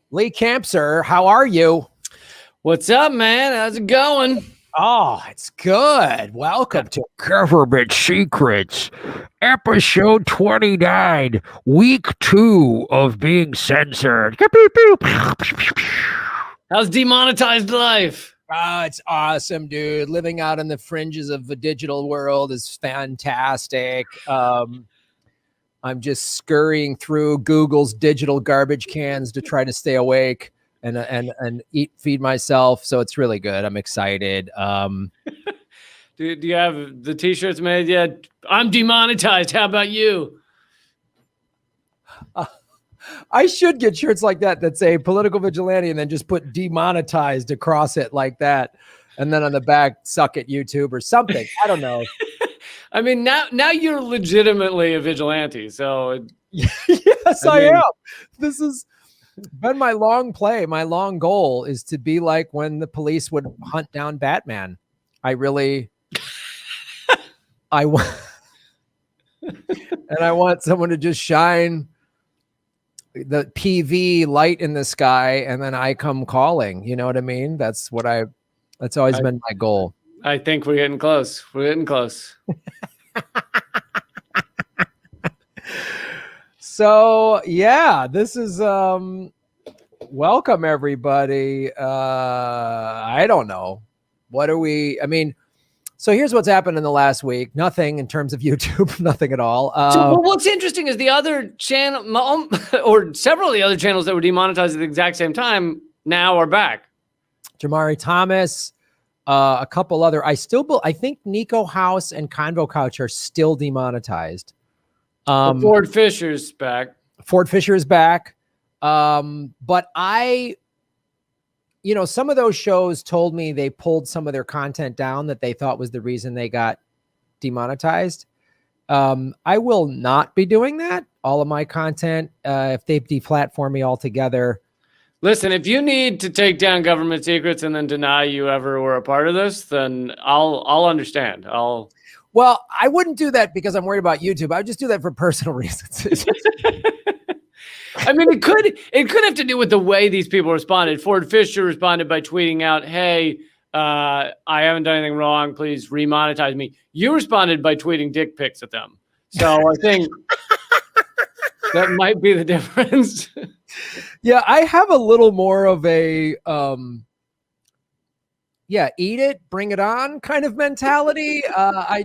Lee Campser, how are you? What's up, man? How's it going? Oh, it's good. Welcome to Government Secrets, episode 29, week 2 of being censored. How's demonetized life? Oh, it's awesome, dude. Living out on the fringes of the digital world is fantastic. I'm just scurrying through Google's digital garbage cans to try to stay awake and feed myself. So it's really good. I'm excited. Do you have the t-shirts made yet? I'm demonetized. How about you? I should get shirts like that say political vigilante and then just put demonetized across it like that. And then on the back, suck at YouTube or something. I don't know. I mean, now you're legitimately a vigilante. So yes, I am. This has been my long play. My long goal is to be like when the police would hunt down Batman. I want, and I want someone to just shine the PV light in the sky, and then I come calling. You know what I mean? That's always been my goal. I think we're getting close. We're getting close. So yeah, this is welcome everybody. I don't know. So here's what's happened in the last week. Nothing in terms of YouTube, nothing at all. So what's interesting is the other channel or several of the other channels that were demonetized at the exact same time now are back. Jamari Thomas, a couple other. I think Nico House and Convo Couch are still demonetized. Ford Fisher's back. Ford Fisher is back. But some of those shows told me they pulled some of their content down that they thought was the reason they got demonetized. I will not be doing that. All of my content, if they deplatform me altogether. Listen, if you need to take down government secrets and then deny you ever were a part of this, then I'll understand. Well, I wouldn't do that because I'm worried about YouTube. I would just do that for personal reasons. I mean, it could have to do with the way these people responded. Ford Fisher responded by tweeting out, "Hey, I haven't done anything wrong. Please remonetize me." You responded by tweeting dick pics at them. So I think that might be the difference. Yeah, I have a little more of a eat it, bring it on kind of mentality. I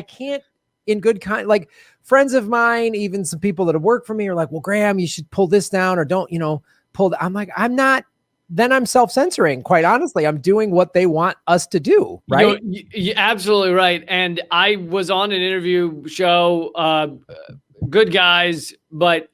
can't in good kind, like friends of mine, even some people that have worked for me are like, well, Graham, you should pull this down or don't, pull I'm like, I'm not, then I'm self-censoring. Quite honestly, I'm doing what they want us to do. Right. You're absolutely right. And I was on an interview show, good guys, but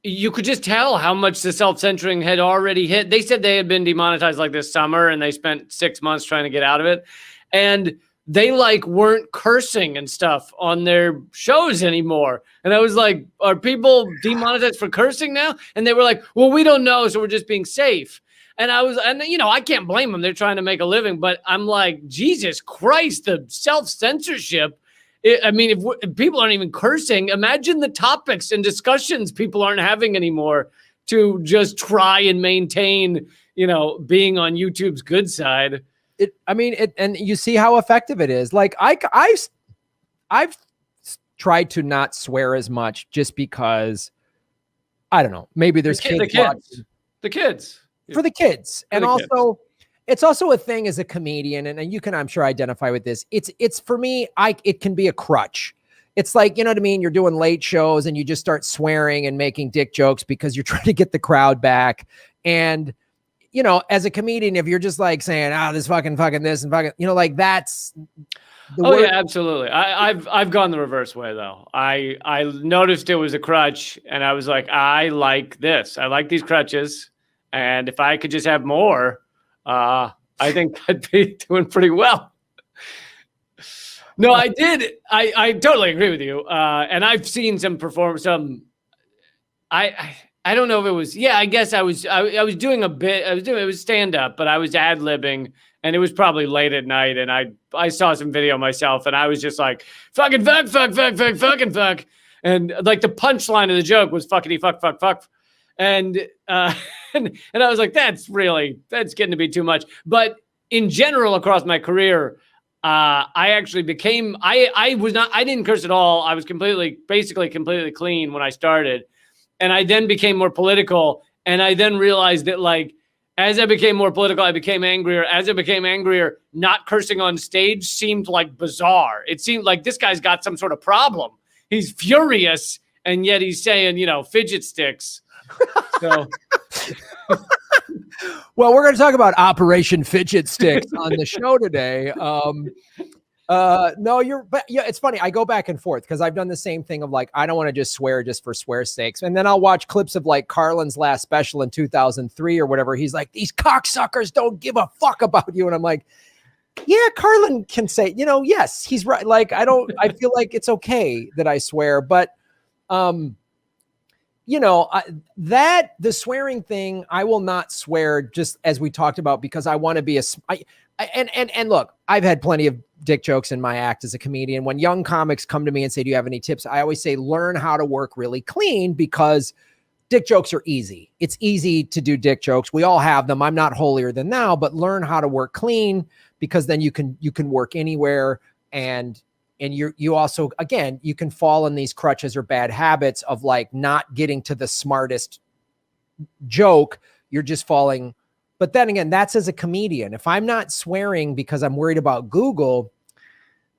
you could just tell how much the self-censoring had already hit. They said they had been demonetized like this summer and they spent 6 months trying to get out of it. And they weren't cursing and stuff on their shows anymore. And I was like, are people demonetized for cursing now? And they were like, well, we don't know. So we're just being safe. And I can't blame them. They're trying to make a living, but I'm like, Jesus Christ, the self-censorship. If people aren't even cursing, imagine the topics and discussions people aren't having anymore to just try and maintain, being on YouTube's good side. And you see how effective it is. Like I've tried to not swear as much just because I don't know, maybe there's the kids. And also it's also a thing as a comedian, and you can, I'm sure, identify with this. It's for me, it can be a crutch. It's like, you know what I mean? You're doing late shows and you just start swearing and making dick jokes because you're trying to get the crowd back. And as a comedian, if you're just like saying, this fucking this and fucking, that's. Yeah, absolutely. I've gone the reverse way though. I noticed it was a crutch and I was like, I like this. I like these crutches. And if I could just have more, I think I'd be doing pretty well. No, I did. I totally agree with you. And I've seen some I don't know if it was, I guess I was doing a bit, it was stand up, but I was ad libbing and it was probably late at night. And I saw some video myself and I was just like, fucking fuck. And like the punchline of the joke was fuckity fuck. And and I was like, that's getting to be too much. But in general, across my career, I actually became, I didn't curse at all. I was basically completely clean when I started. And I then became more political. And I then realized that, like, as I became more political, I became angrier. As I became angrier, not cursing on stage seemed like bizarre. It seemed like this guy's got some sort of problem. He's furious, and yet he's saying, fidget sticks. So, well, we're going to talk about Operation Fidget Sticks on the show today. No, but yeah, it's funny. I go back and forth because I've done the same thing of like, I don't want to just swear just for swear's sakes. And then I'll watch clips of like Carlin's last special in 2003 or whatever. He's like, these cocksuckers don't give a fuck about you. And I'm like, yeah, Carlin can say, yes, he's right. Like, I feel like it's okay that I swear, but, that the swearing thing, I will not swear, just as we talked about, because I want to be and look, I've had plenty of dick jokes in my act as a comedian. When young comics come to me and say, do you have any tips? I always say, learn how to work really clean, because dick jokes are easy. It's easy to do dick jokes. We all have them. I'm not holier than thou, but learn how to work clean, because then you can work anywhere. And you also, again, you can fall in these crutches or bad habits of like not getting to the smartest joke. You're just falling. But then again, that's as a comedian. If I'm not swearing because I'm worried about Google,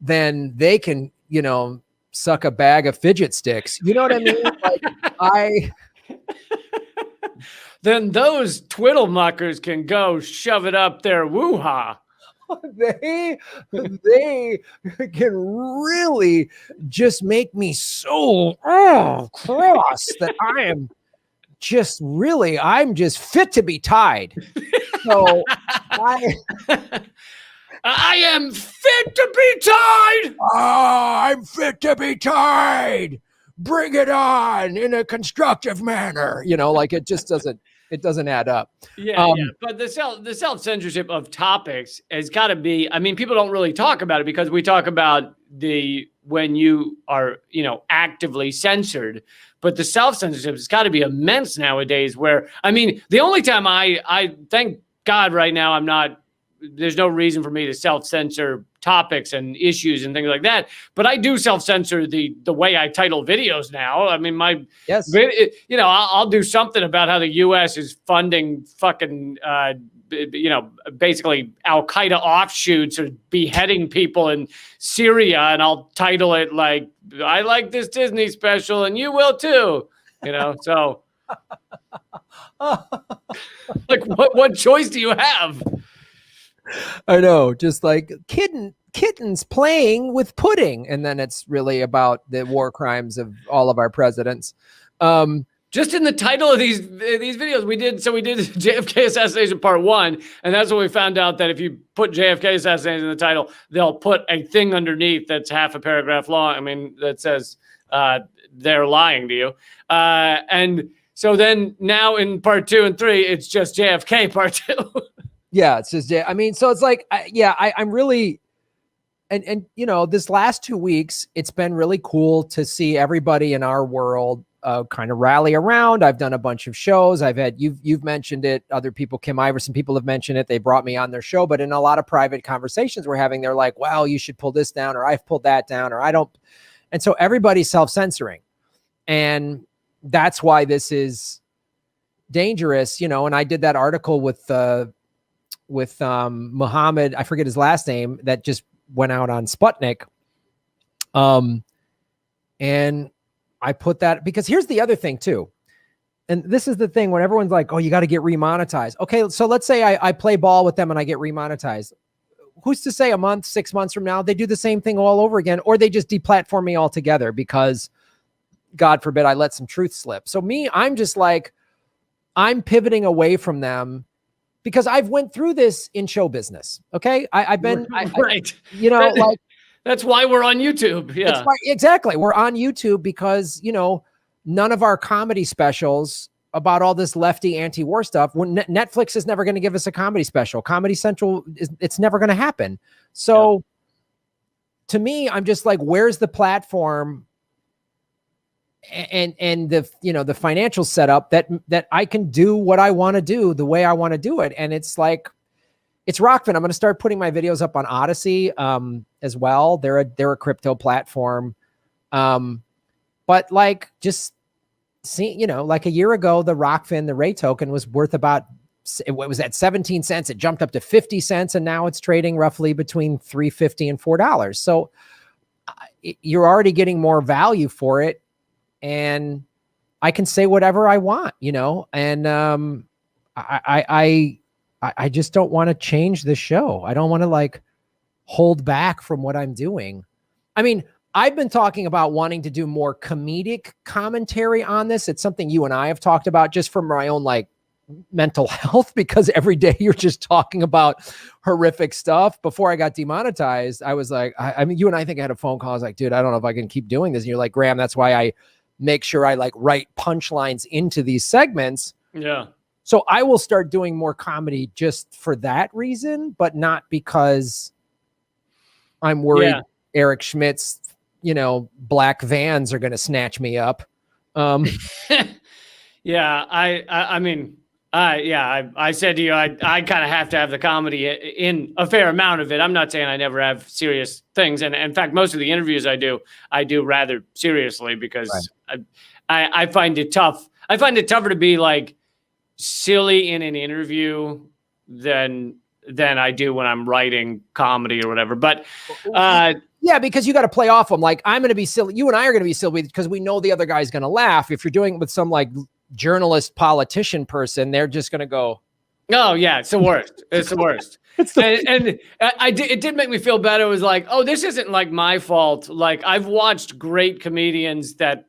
then they can, suck a bag of fidget sticks. You know what I mean? Like then those twiddle muckers can go shove it up their woo-ha. They can really just make me so cross that I'm just fit to be tied. So I am fit to be tied. I'm fit to be tied. Bring it on in a constructive manner. Like it just doesn't. It doesn't add up. Yeah. But the self-censorship of topics has got to be, I mean, people don't really talk about it because we talk about when you are, actively censored, but the self-censorship has got to be immense nowadays where, I mean, the only time I thank God right now, there's no reason for me to self-censor topics and issues and things like that. But I do self-censor the way I title videos now. I mean, I'll do something about how the U.S. is funding fucking, basically Al-Qaeda offshoots or beheading people in Syria. And I'll title it like, I like this Disney special and you will too, so like what choice do you have? I know, just like kittens playing with pudding, and then it's really about the war crimes of all of our presidents. Just in the title of these videos, we did JFK Assassination Part 1, and that's what we found out, that if you put JFK Assassination in the title, they'll put a thing underneath that's half a paragraph long. I mean, that says they're lying to you. And so then now in Part 2 and 3, it's just JFK Part 2. Yeah, it's just, I mean, so it's like, I'm really, and this last 2 weeks, it's been really cool to see everybody in our world kind of rally around. I've done a bunch of shows. I've had, you've mentioned it. Other people, Kim Iverson, people have mentioned it. They brought me on their show, but in a lot of private conversations we're having, they're like, well, you should pull this down, or I've pulled that down, or I don't. And so everybody's self-censoring. And that's why this is dangerous, and I did that article with Muhammad, I forget his last name, that just went out on Sputnik. And I put that because here's the other thing too. And this is the thing when everyone's like, oh, you got to get remonetized. Okay. So let's say I play ball with them and I get remonetized. Who's to say a month, 6 months from now, they do the same thing all over again, or they just deplatform me altogether because God forbid I let some truth slip. So I'm just like, I'm pivoting away from them because I've went through this in show business. Okay. I've been right. Like, that's why we're on YouTube. Yeah, exactly. We're on YouTube because, none of our comedy specials about all this lefty anti-war stuff, when Netflix is never going to give us a comedy special. Comedy Central it's never going to happen. So to me, I'm just like, where's the platform and the, you know, the financial setup that I can do what I want to do the way I want to do it. And it's like, it's Rockfin. I'm going to start putting my videos up on Odyssey as well. They're a crypto platform. But like, just see, you know, like a year ago, the Rockfin, the Ray token was worth about, it was at 17 cents. It jumped up to 50 cents. And now it's trading roughly between $3.50 and $4. So you're already getting more value for it. And I can say whatever I want, you know, and I just don't want to change the show. I don't want to like hold back from what I'm doing. I mean, I've been talking about wanting to do more comedic commentary on this. It's something you and I have talked about just from my own like mental health, because every day you're just talking about horrific stuff. Before I got demonetized, I was like, I mean, you and I think I had a phone call. I was like, dude, I don't know if I can keep doing this. And you're like, Graham, that's why I make sure I like write punchlines into these segments. Yeah. So I will start doing more comedy just for that reason, but not because I'm worried Eric Schmidt's, you know, black vans are going to snatch me up. Yeah. I mean, I said to you, I kind of have to have the comedy in a fair amount of it. I'm not saying I never have serious things. And in fact, most of the interviews I do rather seriously, because I find it tough. I find it tougher to be like silly in an interview than I do when I'm writing comedy or whatever. But yeah, because you got to play off them. Like, I'm going to be silly. You and I are going to be silly because we know the other guy's going to laugh. If you're doing it with some like journalist politician person, they're just going to go, oh yeah, it's the worst. It's the worst. It did make me feel better. It was like, oh, this isn't like my fault. Like, I've watched great comedians that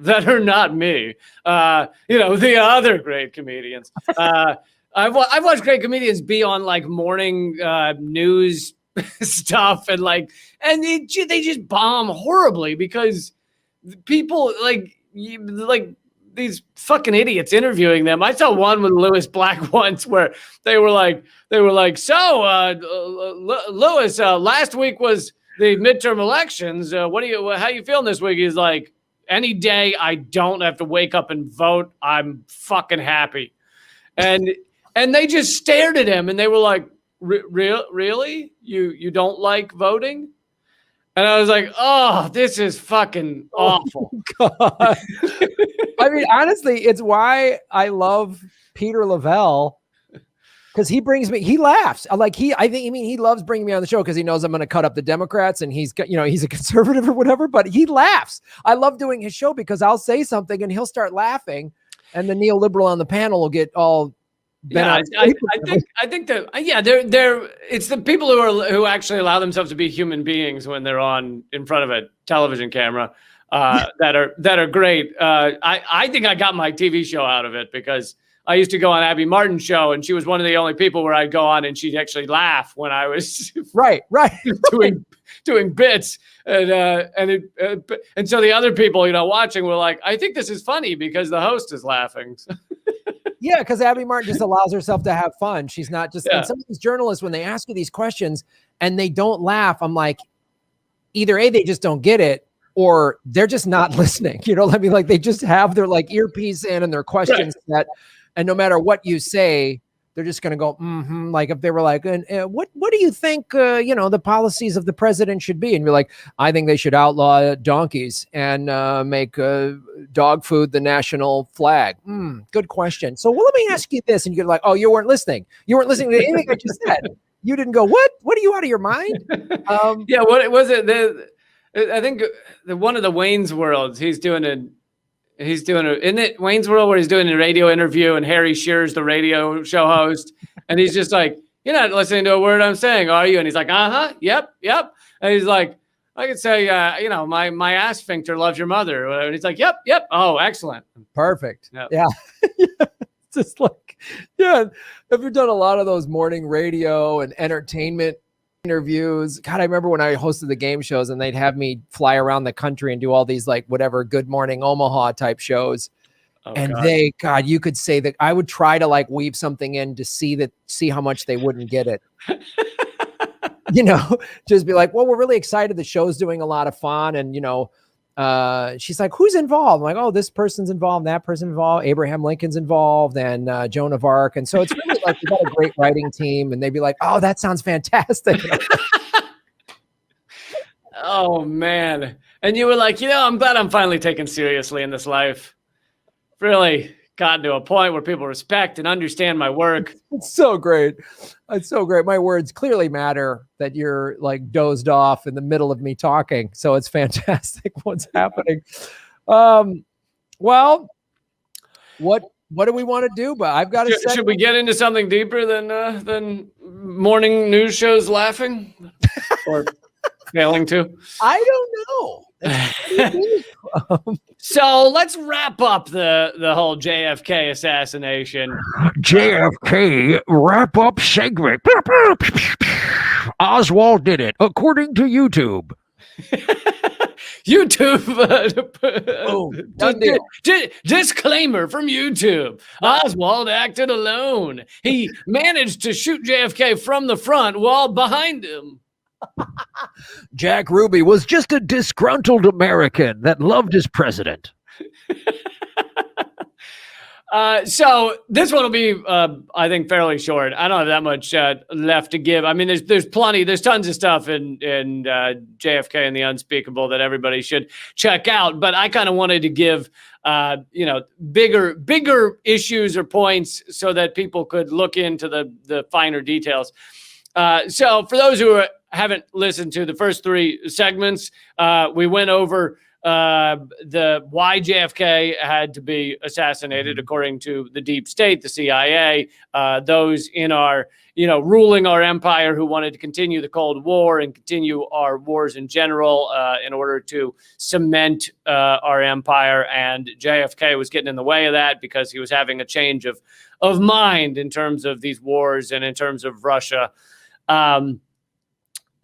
are not me. You know, the other great comedians. I've watched great comedians be on like morning news stuff and they just bomb horribly because people like these fucking idiots interviewing them. I saw one with Lewis Black once where they were like, so Lewis, last week was the midterm elections. How you feeling this week? He's like, any day I don't have to wake up and vote, I'm fucking happy. And they just stared at him and they were like, really? You don't like voting? And I was like, oh, this is fucking awful. God. I mean, honestly, it's why I love Peter Lavelle, because he laughs. He loves bringing me on the show because he knows I'm going to cut up the Democrats and he's a conservative or whatever, but he laughs. I love doing his show because I'll say something and he'll start laughing and the neoliberal on the panel will get all bent out. I think that it's the people who actually allow themselves to be human beings when they're in front of a television camera that are great. I think I got my TV show out of it because I used to go on Abby Martin's show and she was one of the only people where I'd go on and she'd actually laugh when I was doing bits and so the other people, you know, watching were like, I think this is funny because the host is laughing. Yeah, because Abby Martin just allows herself to have fun. She's not just and some of these journalists, when they ask you these questions and they don't laugh, I'm like, either A, they just don't get it, or they're just not listening. You know, I mean, like they just have their like earpiece in and their questions set, and no matter what you say, they're just going to go, mm-hmm. Like if they were like, what do you think, the policies of the president should be? And you're like, I think they should outlaw donkeys and make dog food the national flag. Good question. So, well, let me ask you this. And you're like, oh, you weren't listening. You weren't listening to anything I just said. You didn't go, what? What are you out of your mind? Yeah. What was it? I think one of the Wayne's Worlds, isn't it Wayne's World where he's doing a radio interview and Harry Shearer's the radio show host and he's just like, you're not listening to a word I'm saying, are you? And he's like, yep. And he's like, I could say, my ass sphincter loves your mother. And he's like, yep. Oh, excellent. Perfect. Yep. Yeah. It's just like, have you done a lot of those morning radio and entertainment interviews? God, I remember when I hosted the game shows and they'd have me fly around the country and do all these like whatever Good Morning Omaha type shows. Oh, and God, you could say that I would try to like weave something in to see how much they wouldn't get it. Just be like, well, we're really excited. The show's doing a lot of fun. And, she's like, who's involved? I'm like, oh, this person's involved, that person's involved, Abraham Lincoln's involved, and Joan of Arc. And so it's really like we got a great writing team, and they'd be like, oh, that sounds fantastic. Oh man. And you were like, I'm glad I'm finally taken seriously in this life. Really gotten to a point where people respect and understand my work. It's so great. It's so great. My words clearly matter that you're like dozed off in the middle of me talking. So it's fantastic what's happening. Well, what do we want to do? But I've got to say, should we get into something deeper than morning news shows laughing or failing to? I don't know. So let's wrap up the whole JFK assassination. JFK Wrap Up segment. Oswald did it, according to YouTube. YouTube. Done deal. Disclaimer from YouTube. Oswald acted alone. He managed to shoot JFK from the front while behind him. Jack Ruby was just a disgruntled American that loved his president. So this one will be, I think, fairly short. I don't have that much left to give. I mean, there's tons of stuff in JFK and the Unspeakable that everybody should check out. But I kind of wanted to give, bigger issues or points so that people could look into the finer details. So for those who haven't listened to the first three segments, we went over the why JFK had to be assassinated according to the deep state, the CIA, those in our, ruling our empire who wanted to continue the Cold War and continue our wars in general in order to cement our empire. And JFK was getting in the way of that because he was having a change of mind in terms of these wars and in terms of Russia.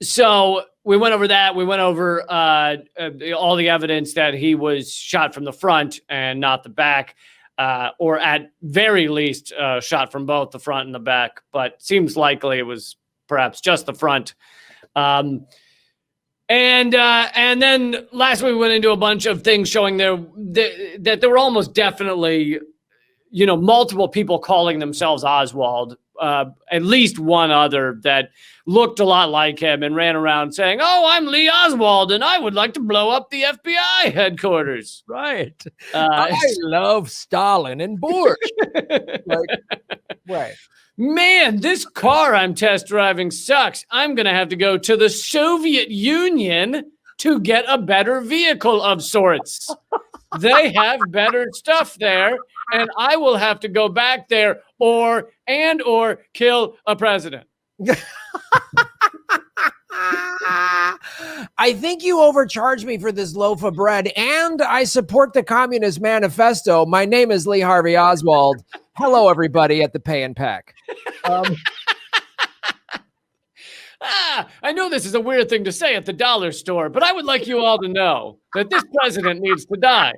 So we went over that. We went over all the evidence that he was shot from the front and not the back, or at very least shot from both the front and the back. But seems likely it was perhaps just the front. And then last week we went into a bunch of things showing that there were almost definitely, multiple people calling themselves Oswald. At least one other that looked a lot like him and ran around saying, "Oh, I'm Lee Oswald, and I would like to blow up the FBI headquarters." Right. I love Stalin and Bush. Right. Man, this car I'm test driving sucks. I'm going to have to go to the Soviet Union to get a better vehicle of sorts. They have better stuff there, and I will have to go back there or kill a president. I think you overcharged me for this loaf of bread, and I support the Communist Manifesto. My name is Lee Harvey Oswald. Hello, everybody at the Pay and Pack. I know this is a weird thing to say at the dollar store, but I would like you all to know that this president needs to die.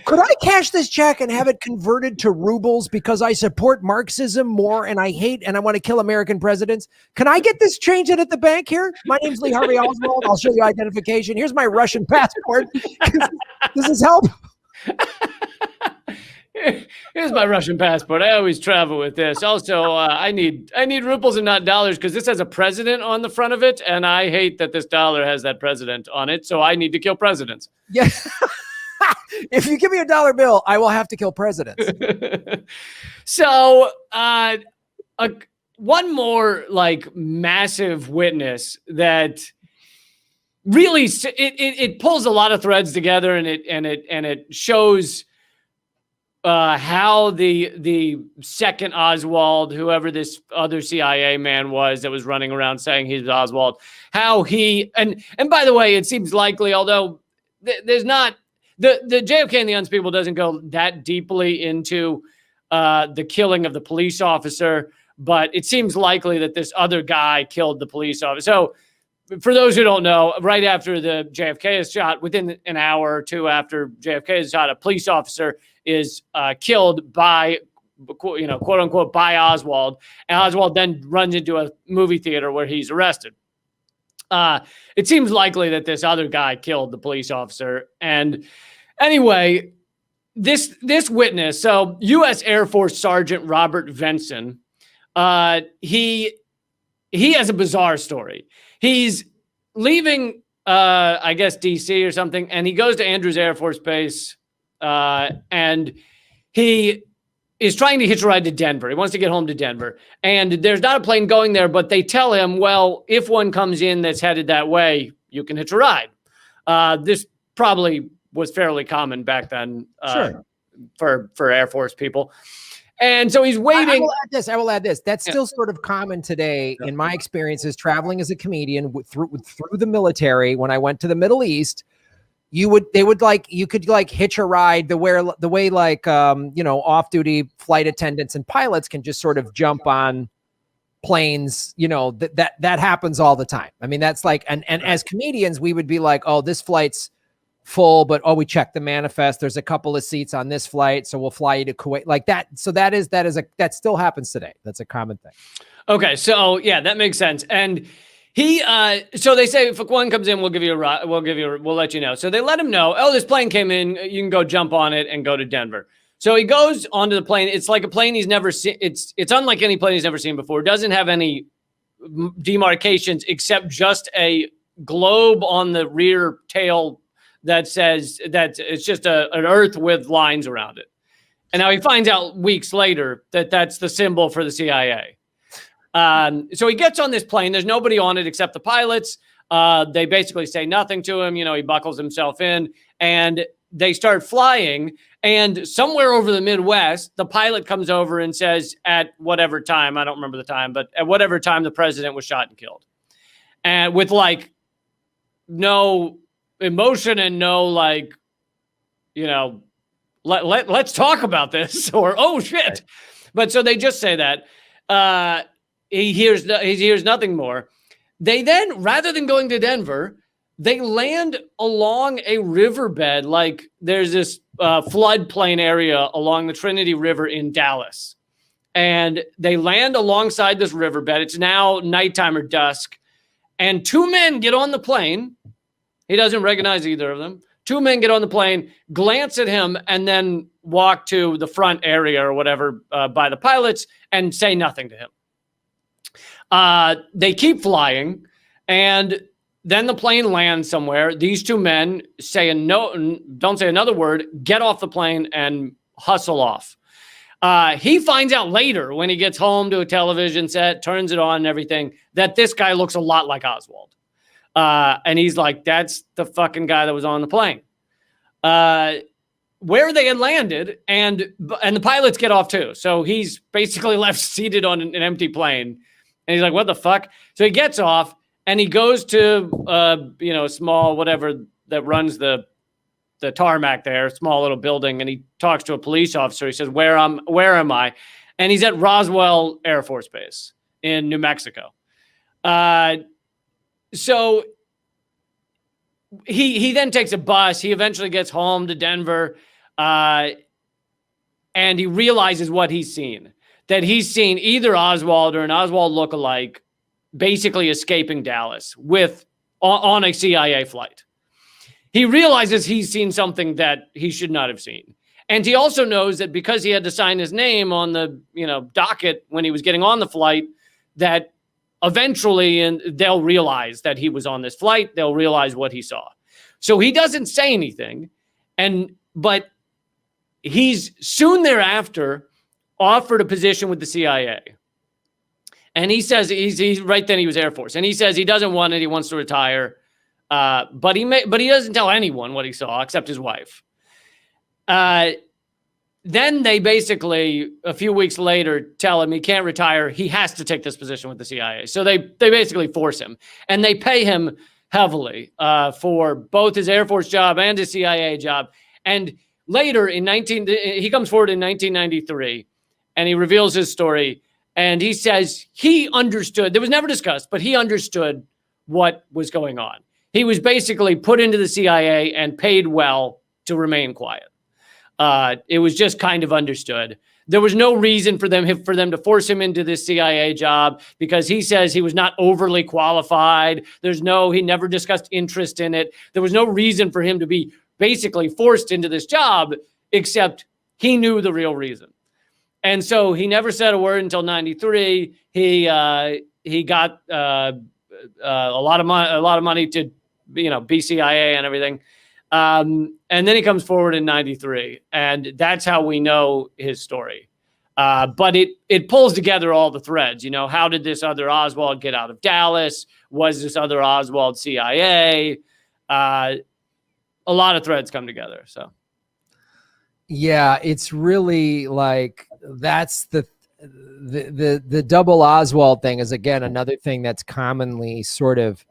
Could I cash this check and have it converted to rubles because I support Marxism more and I hate and I want to kill American presidents? Can I get this changed at the bank here? My name's Lee Harvey Oswald. I'll show you identification. Here's my Russian passport. Does this help? Here's my Russian passport. I always travel with this. Also, I need rubles and not dollars because this has a president on the front of it, and I hate that this dollar has that president on it, so I need to kill presidents. Yeah. If you give me a dollar bill, I will have to kill presidents. So, one more massive witness that really it pulls a lot of threads together, and it shows how the second Oswald, whoever this other CIA man was that was running around saying he's Oswald, how he and by the way, it seems likely, although there's not. The JFK and the Unspeakable doesn't go that deeply into the killing of the police officer, but it seems likely that this other guy killed the police officer. So for those who don't know, right after the JFK is shot, within an hour or two after JFK is shot, a police officer is killed by, quote unquote, by Oswald. And Oswald then runs into a movie theater where he's arrested. It seems likely that this other guy killed the police officer. And anyway, this witness, so U.S. Air Force Sergeant Robert Venson, he has a bizarre story. He's leaving, I guess, D.C. or something, and he goes to Andrews Air Force Base, and he is trying to hitch a ride to Denver. He wants to get home to Denver, and there's not a plane going there, but they tell him, well, if one comes in that's headed that way, you can hitch a ride. This probably was fairly common back then, Sure. for Air Force people. And so he's waiting. I will add this. That's still sort of common today in my experiences traveling as a comedian through the military. When I went to the Middle East, you could hitch a ride the way like off-duty flight attendants and pilots can just sort of jump on planes. That happens all the time. I mean, that's like, and as comedians, we would be like, oh, this flight's full, but we checked the manifest. There's a couple of seats on this flight, so we'll fly you to Kuwait, like that. So that still happens today. That's a common thing. Okay, so yeah, that makes sense. And he, so they say if one comes in, we'll let you know. So they let him know. Oh, this plane came in. You can go jump on it and go to Denver. So he goes onto the plane. It's like a plane he's never seen. It's unlike any plane he's never seen before. It doesn't have any demarcations except just a globe on the rear tail that says that it's just an earth with lines around it. And now he finds out weeks later that that's the symbol for the CIA. So he gets on this plane. There's nobody on it except the pilots. They basically say nothing to him. He buckles himself in and they start flying. And somewhere over the Midwest, the pilot comes over and says at whatever time, I don't remember the time, but at whatever time the president was shot and killed. And with like no emotion and no let's talk about this or oh shit. But so they just say that he hears nothing more. They then, rather than going to Denver, they land along a riverbed. Like there's this floodplain area along the Trinity River in Dallas, and they land alongside this riverbed. It's now nighttime or dusk, and two men get on the plane. He doesn't recognize either of them. Two men get on the plane, glance at him, and then walk to the front area or whatever by the pilots and say nothing to him. They keep flying, and then the plane lands somewhere. These two men don't say another word, get off the plane, and hustle off. He finds out later when he gets home to a television set, turns it on and everything, that this guy looks a lot like Oswald. And he's like, that's the fucking guy that was on the plane. Where they had landed, and the pilots get off too. So he's basically left seated on an empty plane. And he's like, what the fuck? So he gets off and he goes to, small whatever that runs the tarmac there, small little building. And he talks to a police officer. He says, where am I? And he's at Roswell Air Force Base in New Mexico. So he then takes a bus. He eventually gets home to Denver, and he realizes what he's seen. That he's seen either Oswald or an Oswald lookalike basically escaping Dallas on a CIA flight. He realizes he's seen something that he should not have seen. And he also knows that because he had to sign his name on the docket when he was getting on the flight, that eventually they'll realize that he was on this flight. They'll realize what he saw. So he doesn't say anything. But he's soon thereafter offered a position with the CIA. And he says he's right then he was Air Force. And he says he doesn't want it. He wants to retire. But he doesn't tell anyone what he saw except his wife. Then they basically, a few weeks later, tell him he can't retire. He has to take this position with the CIA. So they basically force him. And they pay him heavily for both his Air Force job and his CIA job. And later, he comes forward in 1993, and he reveals his story. And he says he understood. It was never discussed, but he understood what was going on. He was basically put into the CIA and paid well to remain quiet. It was just kind of understood there was no reason for them to force him into this CIA job because he says he was not overly qualified. He never discussed interest in it. There was no reason for him to be basically forced into this job, except he knew the real reason. And so he never said a word until 93. He got a lot of money to, be CIA and everything. And then he comes forward in 93, and that's how we know his story. But it pulls together all the threads. How did this other Oswald get out of Dallas? Was this other Oswald CIA? A lot of threads come together. So, yeah, it's really like that's the double Oswald thing is again another thing that's commonly sort of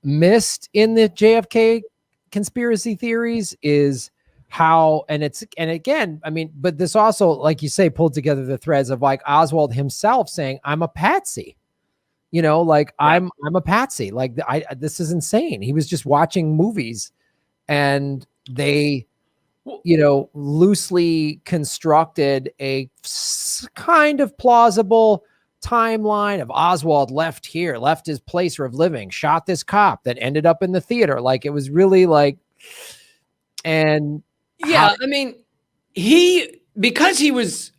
missed in the JFK conspiracy theories is how, and again, I mean, but this also, like you say, pulled together the threads of like Oswald himself saying, I'm a patsy, I'm a patsy. Like this is insane. He was just watching movies and they, loosely constructed a kind of plausible timeline of Oswald left his place of living, shot this cop that ended up in the theater. Like it was really like, and yeah, I mean, because he was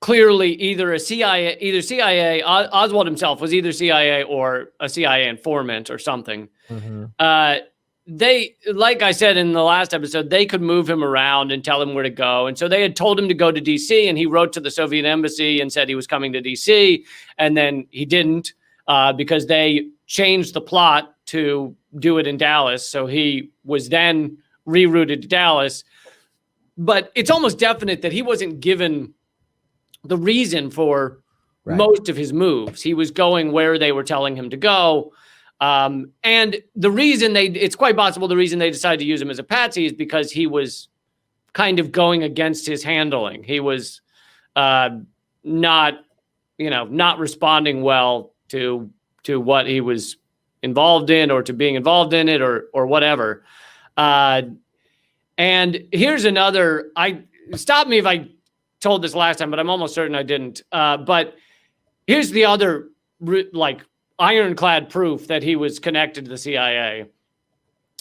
clearly either CIA, Oswald himself was either CIA or a CIA informant or something. Mm-hmm. They, like I said in the last episode, they could move him around and tell him where to go. And so they had told him to go to DC, and he wrote to the Soviet embassy and said he was coming to DC. And then he didn't because they changed the plot to do it in Dallas. So he was then rerouted to Dallas. But it's almost definite that he wasn't given the reason for most of his moves. He was going where they were telling him to go. And the reason it's quite possible the reason they decided to use him as a patsy is because he was kind of going against his handling. He was not responding well to what he was involved in or to being involved in it or whatever. And here's another, stop me if I told this last time, but I'm almost certain I didn't. But here's the other ironclad proof that he was connected to the CIA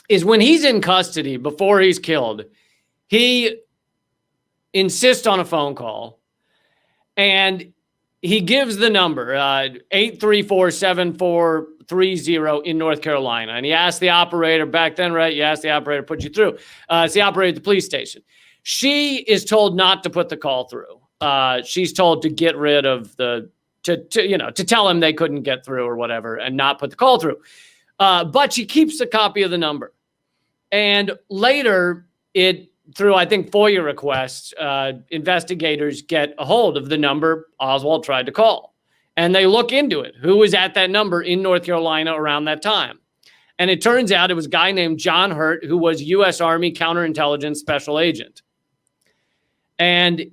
is when he's in custody before he's killed, he insists on a phone call and he gives the number 834-7430 in North Carolina. And he asked the operator back then, right? You asked the operator to put you through. It's the operator at the police station. She is told not to put the call through. She's told to get rid of to tell him they couldn't get through or whatever and not put the call through. But she keeps a copy of the number. And later, through, I think, FOIA requests, investigators get a hold of the number Oswald tried to call. And they look into it. Who was at that number in North Carolina around that time? And it turns out it was a guy named John Hurt, who was U.S. Army counterintelligence special agent. And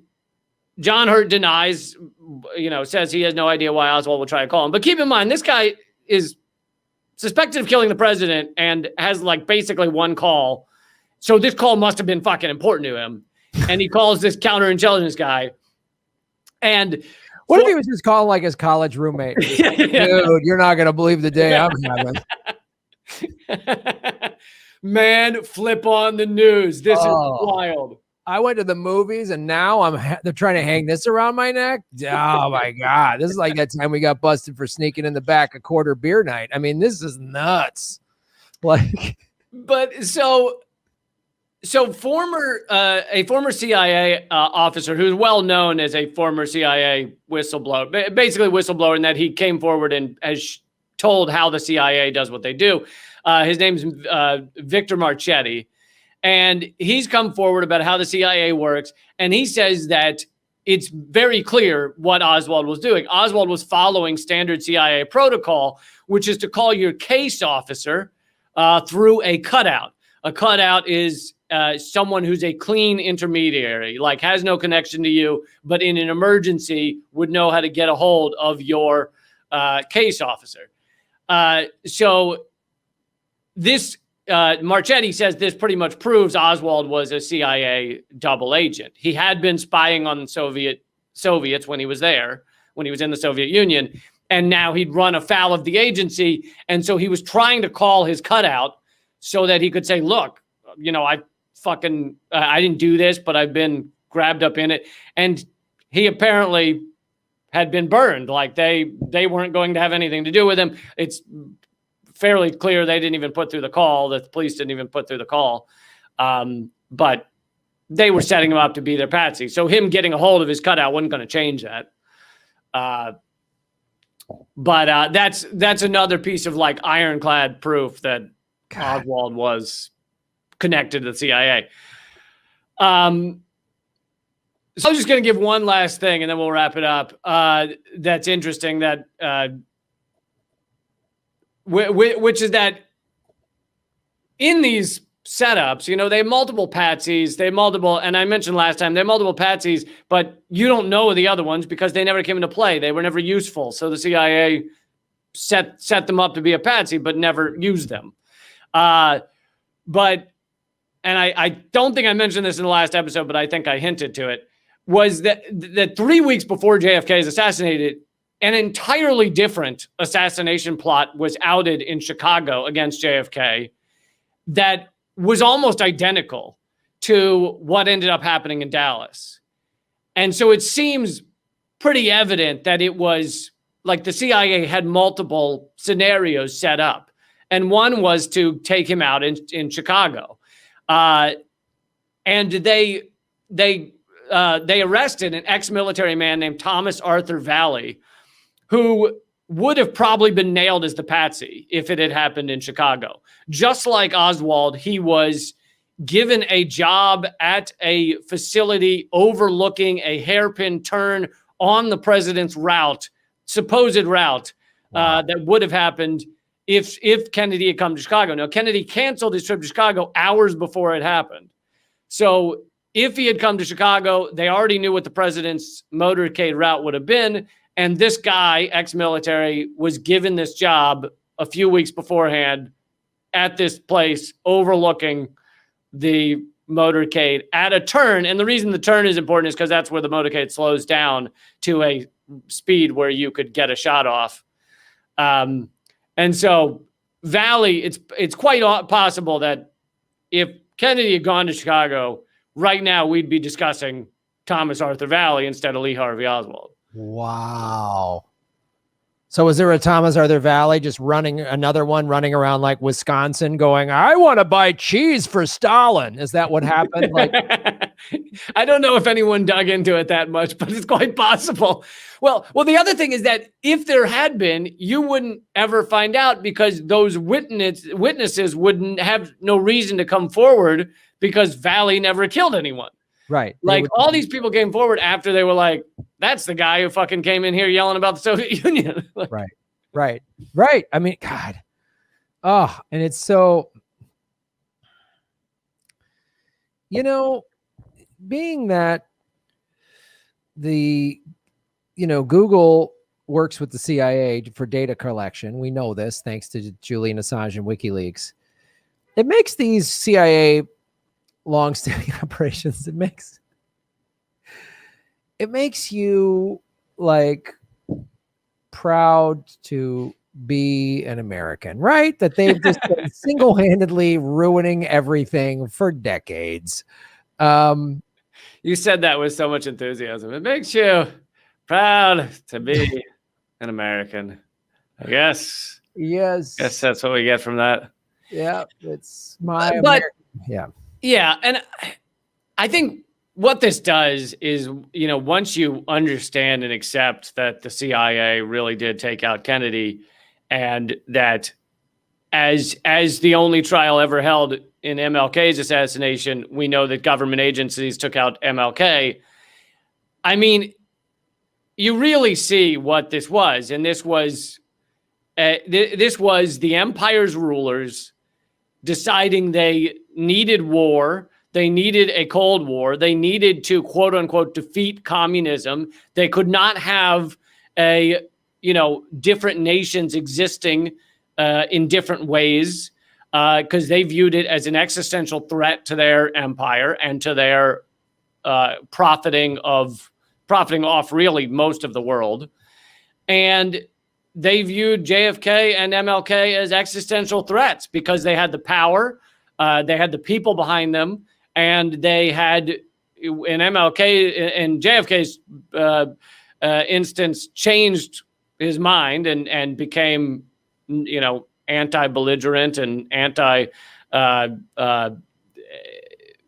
John Hurt denies, says he has no idea why Oswald would try to call him. But keep in mind, this guy is suspected of killing the president and has basically one call. So this call must have been fucking important to him. And he calls this counterintelligence guy. And what if he was just calling his college roommate? Dude, you're not going to believe the day I'm having. Man, flip on the news. This is wild. I went to the movies and now they're trying to hang this around my neck. Oh my God. This is like that time we got busted for sneaking in the back a quarter beer night. I mean, this is nuts. But so a former CIA officer who's well known as a former CIA whistleblower, basically whistleblower in that he came forward and has told how the CIA does what they do. His name's Victor Marchetti. And he's come forward about how the CIA works. And he says that it's very clear what Oswald was doing. Oswald was following standard CIA protocol, which is to call your case officer through a cutout. A cutout is someone who's a clean intermediary, has no connection to you, but in an emergency would know how to get a hold of your case officer. So this Marchetti says this pretty much proves Oswald was a CIA double agent. He had been spying on Soviets when he was there, when he was in the Soviet Union, and now he'd run afoul of the agency. And so he was trying to call his cutout so that he could say, look, I didn't do this, but I've been grabbed up in it. And he apparently had been burned. Like they weren't going to have anything to do with him. It's fairly clear they didn't even put through the call. The police didn't even put through the call. But they were setting him up to be their patsy. So him getting a hold of his cutout wasn't going to change that. But that's another piece of like ironclad proof that Oswald was connected to the CIA. So I'm just going to give one last thing and then we'll wrap it up. That's interesting that, which is that in these setups, they have multiple patsies, and I mentioned last time, they have multiple patsies, but you don't know the other ones because they never came into play. They were never useful. So the CIA set them up to be a patsy, but never used them. And I don't think I mentioned this in the last episode, but I think I hinted to it, was that 3 weeks before JFK is assassinated, an entirely different assassination plot was outed in Chicago against JFK that was almost identical to what ended up happening in Dallas. And so it seems pretty evident that it was like the CIA had multiple scenarios set up. And one was to take him out in Chicago. And they arrested an ex-military man named Thomas Arthur Valley, who would have probably been nailed as the patsy if it had happened in Chicago. Just like Oswald, he was given a job at a facility overlooking a hairpin turn on the president's supposed route, that would have happened if Kennedy had come to Chicago. Now, Kennedy canceled his trip to Chicago hours before it happened. So if he had come to Chicago, they already knew what the president's motorcade route would have been. And this guy, ex-military, was given this job a few weeks beforehand at this place overlooking the motorcade at a turn. And the reason the turn is important is because that's where the motorcade slows down to a speed where you could get a shot off. And so Valley, it's quite possible that if Kennedy had gone to Chicago, right now we'd be discussing Thomas Arthur Valley instead of Lee Harvey Oswald. Wow. So was there a Thomas Arthur Valley just running around like Wisconsin going, I want to buy cheese for Stalin? Is that what happened? Like, I don't know if anyone dug into it that much, but it's quite possible. Well, the other thing is that if there had been, you wouldn't ever find out because those witnesses wouldn't have no reason to come forward because Valley never killed anyone. Right. Like all these people came forward after they were like, that's the guy who fucking came in here yelling about the Soviet Union. Right. I mean, God. Oh, and it's so, being that Google works with the CIA for data collection. We know this thanks to Julian Assange and WikiLeaks. It makes these CIA long-standing operations, it makes you like proud to be an American, right? That they've just been single-handedly ruining everything for decades. You said that with so much enthusiasm. It makes you proud to be an American. I guess. Yes. Guess that's what we get from that. Yeah, it's my yeah. Yeah, and I think what this does is, once you understand and accept that the CIA really did take out Kennedy and that as the only trial ever held in MLK's assassination, we know that government agencies took out MLK. I mean, you really see what this was. And this was the empire's rulers deciding they needed war. They needed a Cold War. They needed to, quote unquote, defeat communism. They could not have different nations existing in different ways. because they viewed it as an existential threat to their empire and to their profiting off really most of the world. And they viewed JFK and MLK as existential threats because they had the power, they had the people behind them, and they had, in MLK, in JFK's instance, changed his mind and became, anti-belligerent and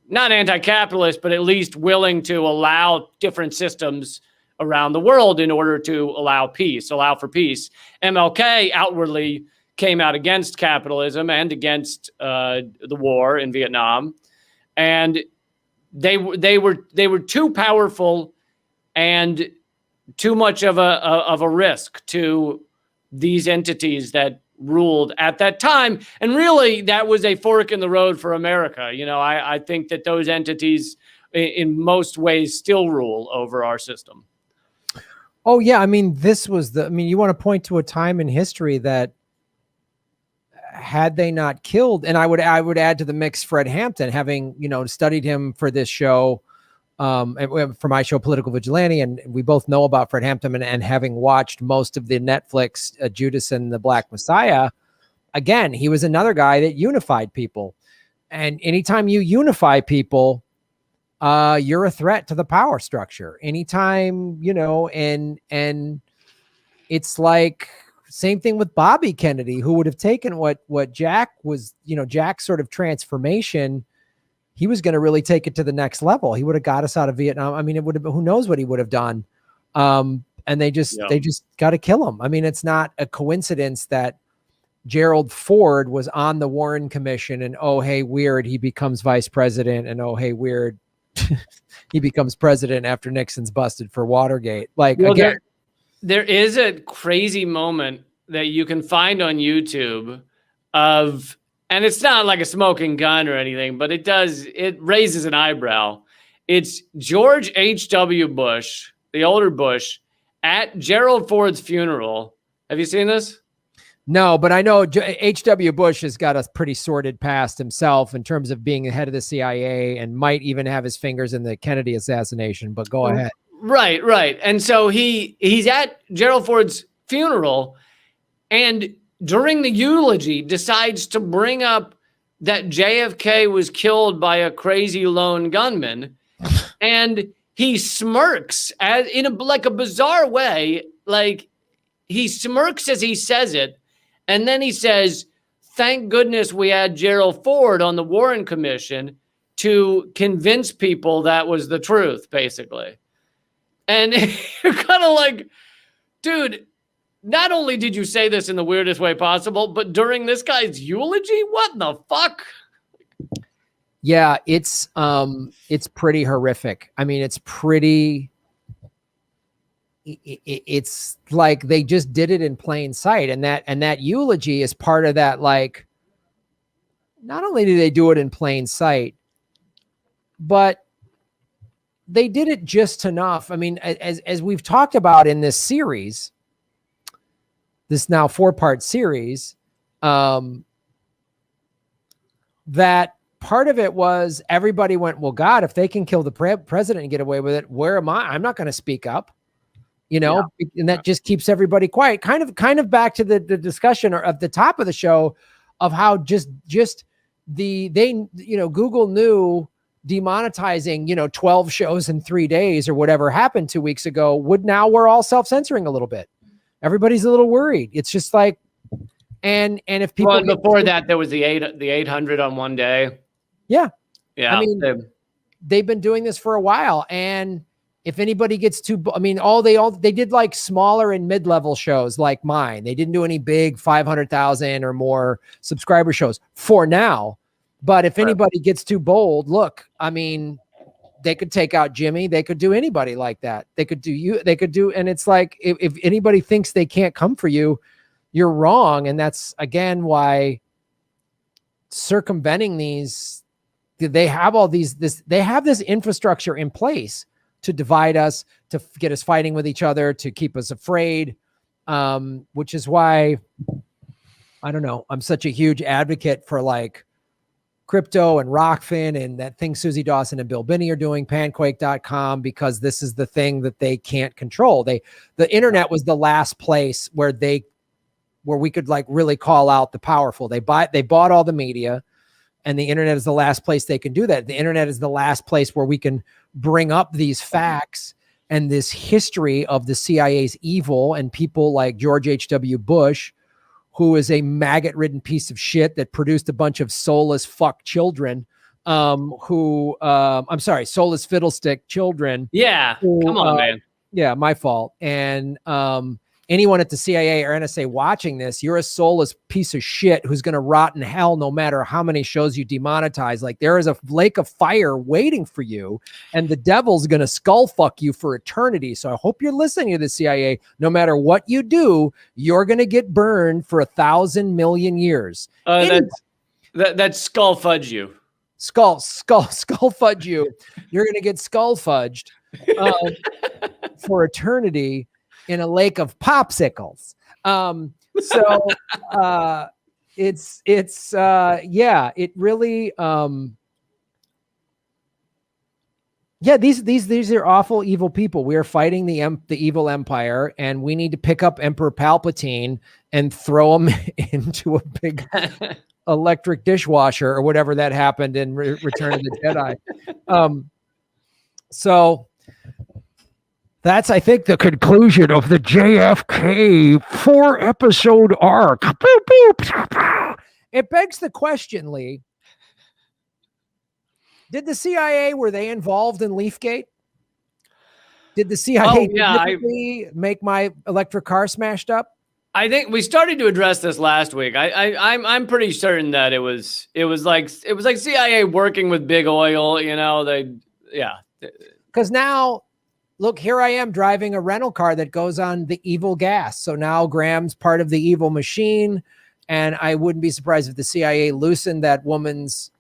not anti-capitalist, but at least willing to allow different systems around the world in order to allow for peace. MLK outwardly came out against capitalism and against the war in Vietnam, and they were too powerful and too much of a risk to these entities that ruled at that time. And really, that was a fork in the road for America. I think that those entities in most ways still rule over our system. Oh yeah. I mean, you want to point to a time in history that had they not killed, and I would add to the mix Fred Hampton, having, studied him for this show, for my show, Political Vigilante. And we both know about Fred Hampton, and having watched most of the Netflix Judas and the Black Messiah, again, he was another guy that unified people. And anytime you unify people, you're a threat to the power structure. Anytime, and it's like same thing with Bobby Kennedy, who would have taken what Jack was, Jack's sort of transformation. He was going to really take it to the next level. He would have got us out of Vietnam. I mean, it would have been, who knows what he would have done. And they just got to kill him. I mean, it's not a coincidence that Gerald Ford was on the Warren Commission, and oh, hey, weird, he becomes vice president, and oh, hey, weird, he becomes president after Nixon's busted for Watergate. Like, well, again, there is a crazy moment that you can find on YouTube of, and it's not like a smoking gun or anything, but it raises an eyebrow. It's George H.W. Bush, the older Bush, at Gerald Ford's funeral. Have you seen this? No, but I know H.W. Bush has got a pretty sordid past himself in terms of being the head of the CIA, and might even have his fingers in the Kennedy assassination, but go ahead. Right. And so he's at Gerald Ford's funeral, and during the eulogy decides to bring up that JFK was killed by a crazy lone gunman. And he smirks in a bizarre way. Like, he smirks as he says it. And then he says, thank goodness we had Gerald Ford on the Warren Commission to convince people that was the truth, basically. And you're kind of like, dude, not only did you say this in the weirdest way possible, but during this guy's eulogy, what the fuck? Yeah, it's pretty horrific. I mean, it's like they just did it in plain sight. And that eulogy is part of that. Like, not only do they do it in plain sight, but they did it just enough. I mean, as we've talked about in this series, this now 4-part series, that part of it was everybody went, well, God, if they can kill the president and get away with it, where am I? I'm not going to speak up, and that just keeps everybody quiet. Kind of back to the discussion or at the top of the show of how just Google knew demonetizing, 12 shows in 3 days or whatever happened 2 weeks ago we're all self-censoring a little bit. Everybody's a little worried. It's just like, and if people before that, there was the 800 on one day. Yeah. I mean, they've been doing this for a while. And if anybody gets too, they did like smaller and mid-level shows like mine. They didn't do any big 500,000 or more subscriber shows for now. But if anybody gets too bold, look, I mean, they could take out Jimmy. They could do anybody like that. They could do you. They could do. And it's like, if anybody thinks they can't come for you, you're wrong. And that's, again, why circumventing these, they have all they have this infrastructure in place to divide us, to get us fighting with each other, to keep us afraid, which is why I don't know. I'm such a huge advocate for like crypto and Rockfin and that thing Susie Dawson and Bill Binney are doing, pancake.com, because this is the thing that they can't control. The internet was the last place where we could like really call out the powerful. They bought all the media, and the internet is the last place they can do that. The internet is the last place where we can bring up these facts and this history of the CIA's evil and people like George H.W. Bush, who is a maggot-ridden piece of shit that produced a bunch of soulless fuck children, soulless fiddlestick children. Yeah, come on, man. Yeah, my fault. And anyone at the CIA or NSA watching this, you're a soulless piece of shit who's going to rot in hell no matter how many shows you demonetize. Like, there is a lake of fire waiting for you, and the devil's going to skull fuck you for eternity. So I hope you're listening to the CIA. No matter what you do, you're going to get burned for 1,000 million years. That's skull fudge you. Skull fudge you. You're going to get skull fudged for eternity in a lake of popsicles. It really, these are awful, evil people. We are fighting the evil empire, and we need to pick up Emperor Palpatine and throw him into a big electric dishwasher or whatever that happened in Return of the Jedi. So that's, I think, the conclusion of the JFK 4-episode arc. It begs the question, Lee. Did the CIA, were they involved in Leafgate? Did the CIA make my electric car smashed up? I think we started to address this last week. I'm pretty certain that it was like CIA working with big oil, Because now, look, here I am driving a rental car that goes on the evil gas. So now Graham's part of the evil machine. And I wouldn't be surprised if the CIA loosened that woman's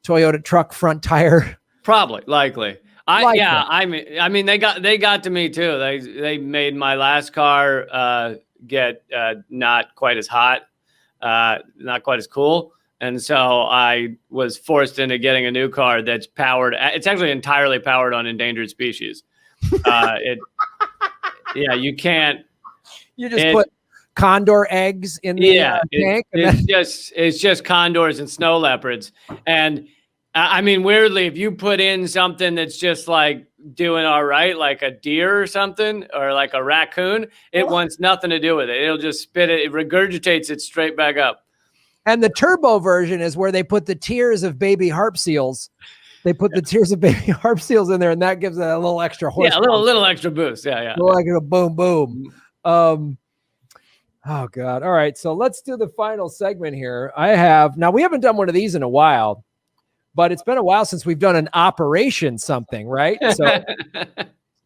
Toyota truck front tire. Probably, likely. I mean, they got to me too. They made my last car get not quite as hot, not quite as cool. And so I was forced into getting a new car that's powered. It's actually entirely powered on endangered species. You can't. You just put condor eggs in the tank. It's just condors and snow leopards. And I mean, weirdly, if you put in something that's just like doing all right, like a deer or something, or like a raccoon, it wants nothing to do with it. It'll just spit it. It regurgitates it straight back up. And the turbo version is where they put the tears of baby harp seals. They put the tears of baby harp seals in there, and that gives it a little extra horse. Yeah, a little extra boost. Yeah. Like a boom, boom. Oh God. All right. So let's do the final segment here. Now we haven't done one of these in a while, but it's been a while since we've done an operation something, right? So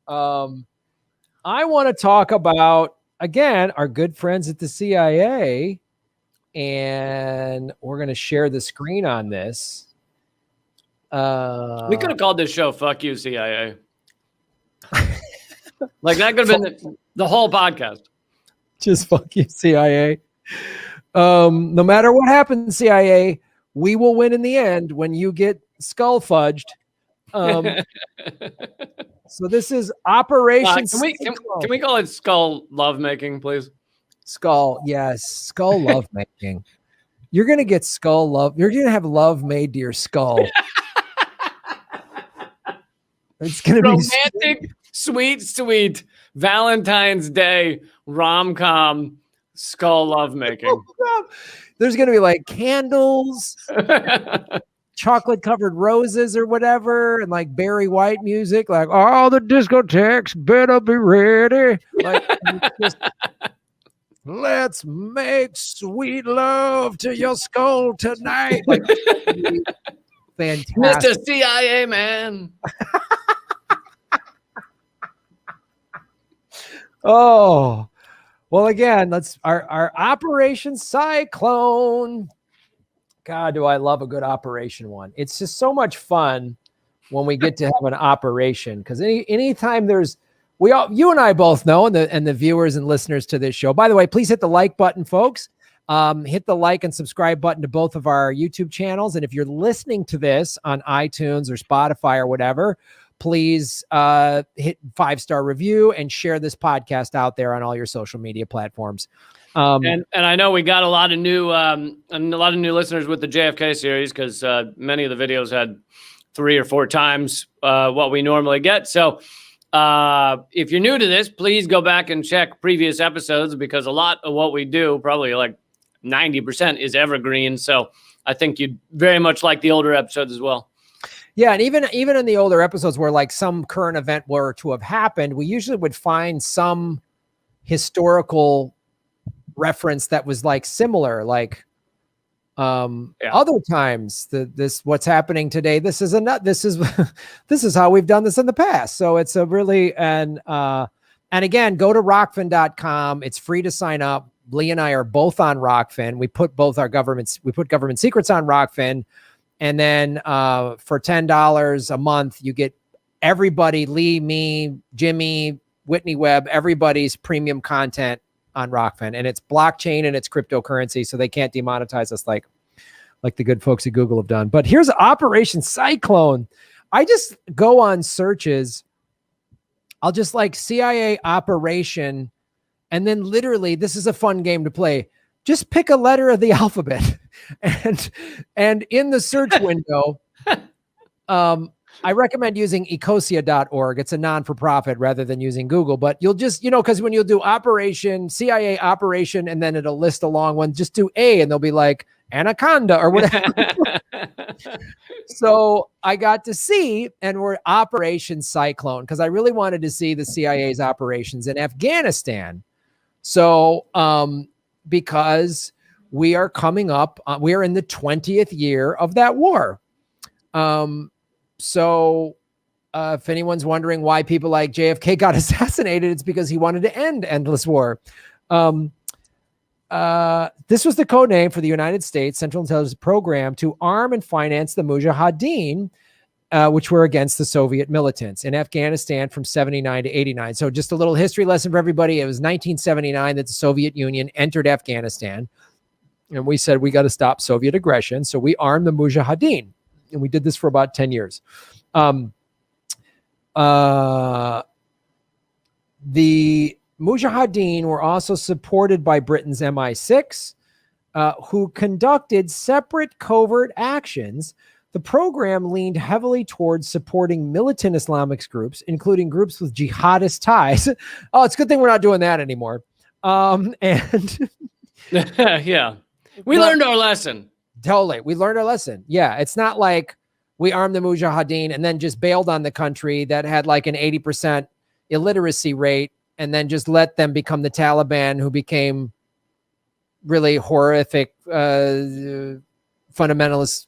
I want to talk about, again, our good friends at the CIA, and we're going to share the screen on this. We could have called this show "Fuck You, CIA." Like that could have been the whole podcast. Just fuck you, CIA. No matter what happens, CIA, we will win in the end when you get skull fudged. So this is Operation. Can we call it skull lovemaking, please? Skull, yes, skull lovemaking. You're gonna get skull love. You're gonna have love made to your skull. It's gonna romantic, sweet Valentine's Day rom-com skull lovemaking. There's gonna be like candles, chocolate covered roses or whatever, and like Barry White music, like all the discotheques better be ready. Like, let's make sweet love to your skull tonight. Like, fantastic. Mr. CIA man. Oh, well, again, let's our Operation Cyclone. God, do I love a good operation one. It's just so much fun when we get to have an operation, because anytime there's, you and I both know, and the viewers and listeners to this show, by the way, please hit the like button, folks. Hit the like and subscribe button to both of our YouTube channels. And if you're listening to this on iTunes or Spotify or whatever, please hit 5-star review and share this podcast out there on all your social media platforms. And I know we got a lot of new listeners with the JFK series, because many of the videos had 3 or 4 times what we normally get. So if you're new to this, please go back and check previous episodes, because a lot of what we do, probably like 90%, is evergreen. So I think you'd very much like the older episodes as well. Yeah, and even in the older episodes where like some current event were to have happened, we usually would find some historical reference that was like similar, like other times this what's happening today. This is this is how we've done this in the past. So it's a really and again, go to rockfin.com. It's free to sign up. Lee and I are both on Rockfin. We put government secrets on Rockfin. And then for $10 a month, you get everybody, Lee, me, Jimmy, Whitney Webb, everybody's premium content on Rockfin. And it's blockchain and it's cryptocurrency, so they can't demonetize us like the good folks at Google have done. But here's Operation Cyclone. I just go on searches. I'll just like CIA operation. And then literally, this is a fun game to play. Just pick a letter of the alphabet. And in the search window, I recommend using ecosia.org. It's a non-for-profit rather than using Google, but you'll just, because when you'll do operation, CIA operation, and then it'll list a long one, just do A and they'll be like Anaconda or whatever. So I got to see, and we're Operation Cyclone, because I really wanted to see the CIA's operations in Afghanistan. So, because we are coming up, we are in the 20th year of that war. So if anyone's wondering why people like JFK got assassinated, it's because he wanted to end endless war. This was the code name for the United States Central Intelligence Program to arm and finance the Mujahideen, which were against the Soviet militants in Afghanistan from 79 to 89. So just a little history lesson for everybody. It was 1979 that the Soviet Union entered Afghanistan. And we said, we got to stop Soviet aggression. So we armed the Mujahideen. And we did this for about 10 years. The Mujahideen were also supported by Britain's MI6, who conducted separate covert actions. The program leaned heavily towards supporting militant Islamic groups, including groups with jihadist ties. Oh, it's a good thing we're not doing that anymore. And yeah, we learned our lesson. Totally. We learned our lesson. Yeah. It's not like we armed the Mujahideen and then just bailed on the country that had like an 80% illiteracy rate and then just let them become the Taliban, who became really horrific fundamentalist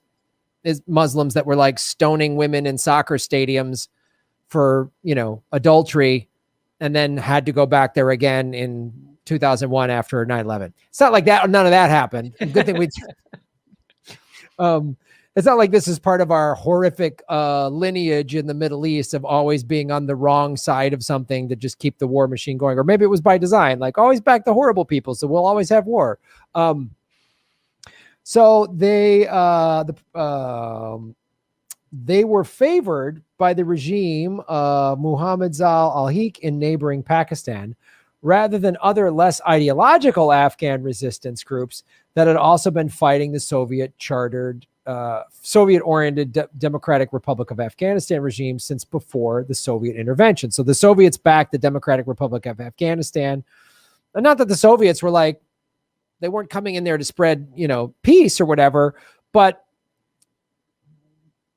Muslims that were like stoning women in soccer stadiums for, adultery, and then had to go back there again in 2001 after 9/11. It's not like that. None of that happened. Good thing we. It's not like this is part of our horrific lineage in the Middle East of always being on the wrong side of something to just keep the war machine going. Or maybe it was by design, like always back the horrible people, so we'll always have war. So they were favored by the regime, Muhammad Zal al-Haq in neighboring Pakistan, rather than other less ideological Afghan resistance groups that had also been fighting the Soviet-oriented Democratic Republic of Afghanistan regime since before the Soviet intervention. So the Soviets backed the Democratic Republic of Afghanistan. And not that the Soviets were like, they weren't coming in there to spread, peace or whatever, but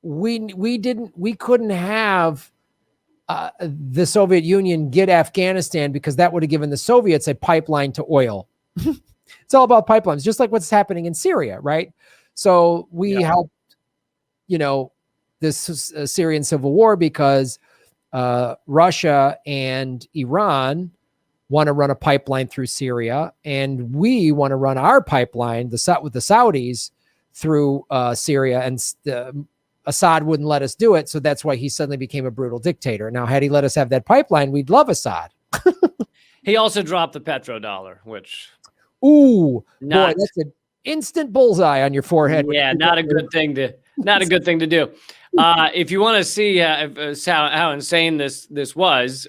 we couldn't have the Soviet Union get Afghanistan, because that would have given the Soviets a pipeline to oil. It's all about pipelines, just like what's happening in Syria, right? So we helped, this Syrian civil war because Russia and Iran want to run a pipeline through Syria, and we want to run our pipeline with the Saudis through Syria, and Assad wouldn't let us do it, so that's why he suddenly became a brutal dictator. Now, had he let us have that pipeline, we'd love Assad. He also dropped the petrodollar, which... Ooh, boy, Not, that's an instant bullseye on your forehead. yeah, not a good thing to do. If you want to see how insane this was,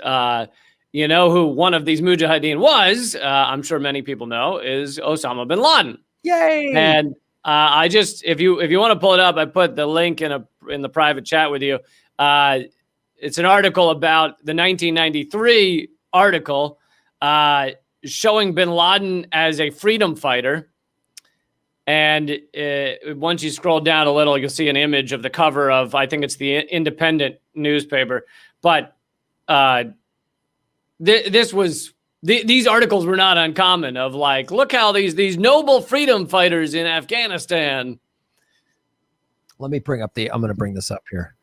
you know who one of these mujahideen was, I'm sure many people know, is Osama bin Laden. Yay! And I just, if you want to pull it up, I put the link in the private chat with you. It's an article about the 1993 article showing bin Laden as a freedom fighter. And once you scroll down a little, you'll see an image of the cover of, I think it's the Independent newspaper. But these articles were not uncommon of like, look how these noble freedom fighters in Afghanistan. Let me bring up I'm going to bring this up here.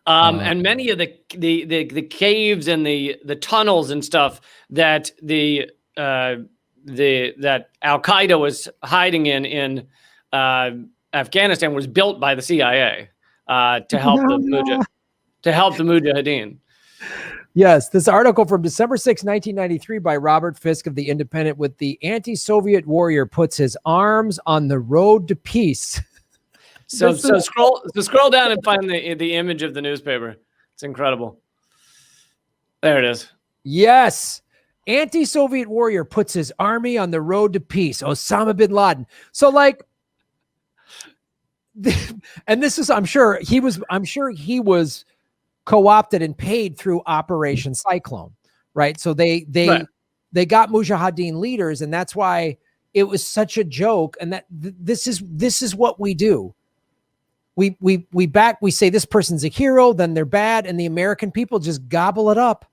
And many of the caves and the tunnels and stuff that that Al Qaeda was hiding in Afghanistan was built by the CIA to help the Mujahideen. Yes, this article from December 6, 1993 by Robert Fisk of The Independent with the anti-Soviet warrior puts his arms on the road to peace. So scroll down and find the image of the newspaper. It's incredible. There it is. Yes. Anti-Soviet warrior puts his army on the road to peace. Osama bin Laden. So like, and this is, I'm sure he was co-opted and paid through Operation Cyclone, right? So they got Mujahideen leaders, and that's why it was such a joke. And that this is what we do. We say this person's a hero, then they're bad, and the American people just gobble it up.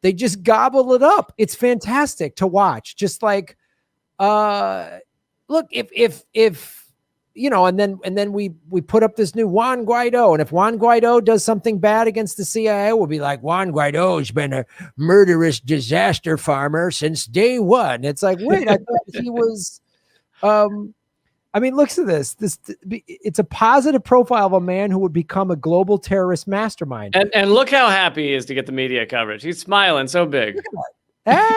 They just gobble it up. It's fantastic to watch. Just like, look, if you know, and then we put up this new Juan Guaido, and if Juan Guaido does something bad against the CIA, we'll be like, Juan Guaido's been a murderous disaster farmer since day one. It's like, wait, I thought he was. I mean, look at this. It's a positive profile of a man who would become a global terrorist mastermind. And look how happy he is to get the media coverage. He's smiling so big. Hey,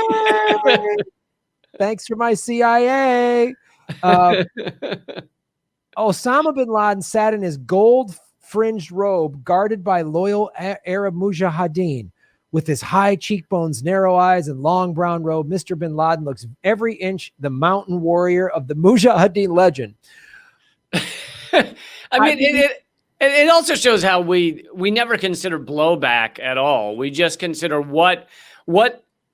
thanks for my CIA. Osama bin Laden sat in his gold-fringed robe, guarded by loyal Arab mujahideen. With his high cheekbones, narrow eyes, and long brown robe, Mr. bin Laden looks every inch the mountain warrior of the Mujahideen legend. I mean, it also shows how we never consider blowback at all. We just consider what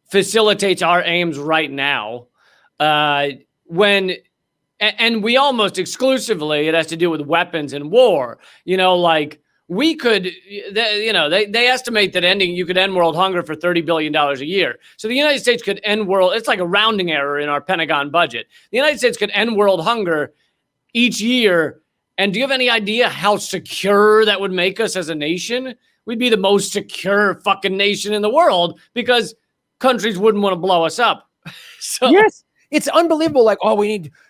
facilitates our aims right now. And we almost exclusively, it has to do with weapons and war. You know, like, we could, they estimate that you could end world hunger for $30 billion a year. So the United States could end it's like a rounding error in our Pentagon budget. The United States could end world hunger each year. And do you have any idea how secure that would make us as a nation? We'd be the most secure fucking nation in the world because countries wouldn't want to blow us up. So yes, it's unbelievable. Like,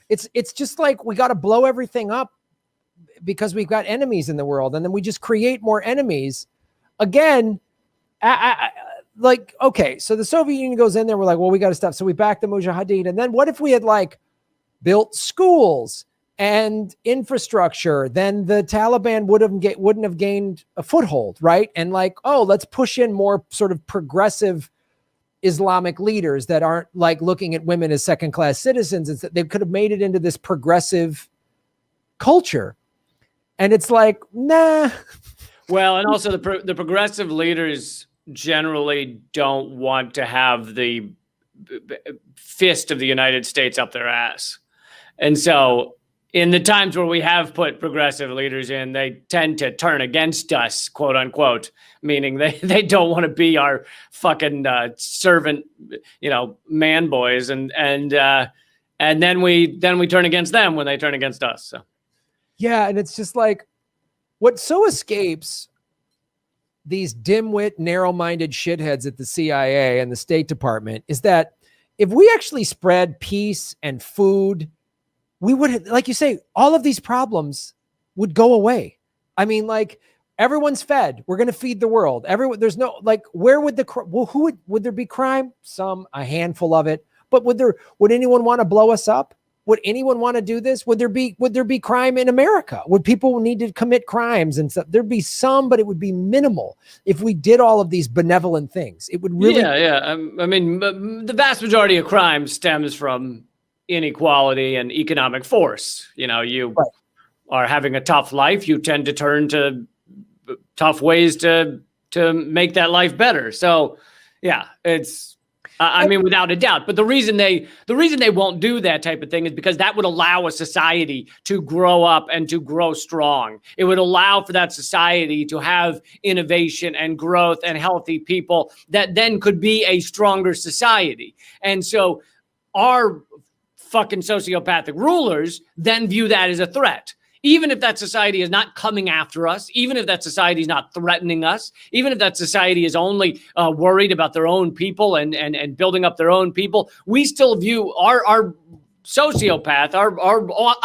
it's just like we got to blow everything up because we've got enemies in the world, and then we just create more enemies. Again, like, okay, so the Soviet Union goes in there, we're like, well, we got to stop. So we back the Mujahideen. And then what if we had like built schools and infrastructure? Then the Taliban wouldn't have gained a foothold, right? And like, oh, let's push in more sort of progressive Islamic leaders that aren't like looking at women as second-class citizens. They could have made it into this progressive culture. And it's like, nah. Well, and also the progressive leaders generally don't want to have the fist of the United States up their ass. And so in the times where we have put progressive leaders in, they tend to turn against us, quote unquote, meaning they don't want to be our fucking servant, man boys. And then we turn against them when they turn against us. So. Yeah, and it's just like what so escapes these dimwit, narrow-minded shitheads at the CIA and the State Department is that if we actually spread peace and food, we would, like you say, all of these problems would go away. I mean, like, everyone's fed. We're going to feed the world. There's no, like, where would would there be crime? A handful of it. But would anyone want to blow us up? Would anyone want to do this? Would there be crime in America? Would people need to commit crimes and stuff? There'd be some, but it would be minimal if we did all of these benevolent things. It would really. Yeah. I mean, the vast majority of crime stems from inequality and economic force. You know, you are having a tough life, you tend to turn to tough ways to make that life better. So, yeah, it's. I mean, without a doubt. But the reason they won't do that type of thing is because that would allow a society to grow up and to grow strong. It would allow for that society to have innovation and growth and healthy people that then could be a stronger society. And so our fucking sociopathic rulers then view that as a threat. Even if that society is not coming after us, even if that society is not threatening us, even if that society is only worried about their own people and building up their own people, we still view our sociopath, our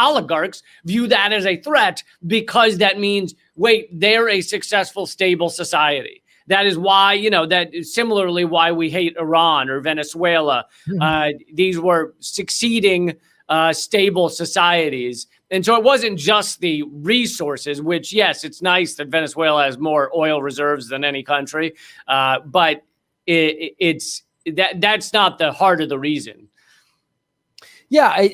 oligarchs view that as a threat, because that means, wait, they're a successful, stable society. That is why, you know, that is similarly why we hate Iran or Venezuela. These were succeeding, stable societies. And so it wasn't just the resources, which, yes, it's nice that Venezuela has more oil reserves than any country, but that's not the heart of the reason. Yeah,